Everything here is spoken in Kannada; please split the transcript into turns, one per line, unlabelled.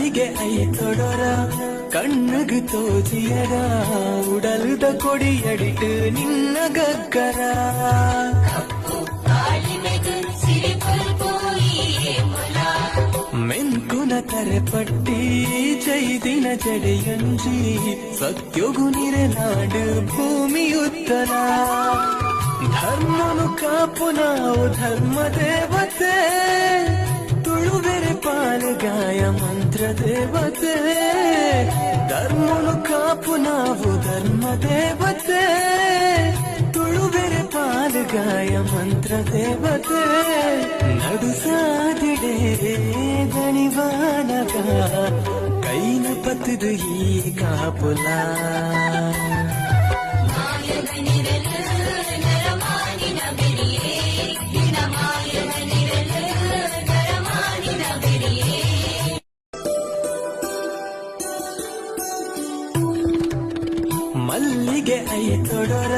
ಮಲ್ಲಿಗೆ ಐತೊಡರ ಕಣ್ಣುಗು ತೋಜಿಯರ ಉಡಲುದ ಕೊಡಿಯಡಿಟ್ಟು ನಿನ್ನ ಗಗ್ಗರ ಮೆಂಕುನ ತರೆಪಟ್ಟಿ ಚೈದಿನ ಜಡೆಯಂಜಿ ಸತ್ಯೊಗು ನಿರೆನಾಡು ಭೂಮಿ ಉತ್ತರ ಧರ್ಮನು ಕಾಪು ನಾವು ಧರ್ಮ ದೇವತೆ ತುಳುವೆರೆ ಪಾಲುಗಾಯ ಮಂತ್ರ ದೇವತೆ ಧರ್ಮನು ಕಾಪು ನಾವು ಧರ್ಮ ದೇವತೆ ತುಳುವೆರೆ ಪಾಲುಗಾಯ ಮಂತ್ರ ದೇವತೆ ನಡು ಸಾದಿಡೆ ದಣಿವಾನಗ ಕೈನ ಪತ್ತದು ಈ ಕಾಪುಲ ಮಲ್ಲಿಗೆ ಐತೊಡರ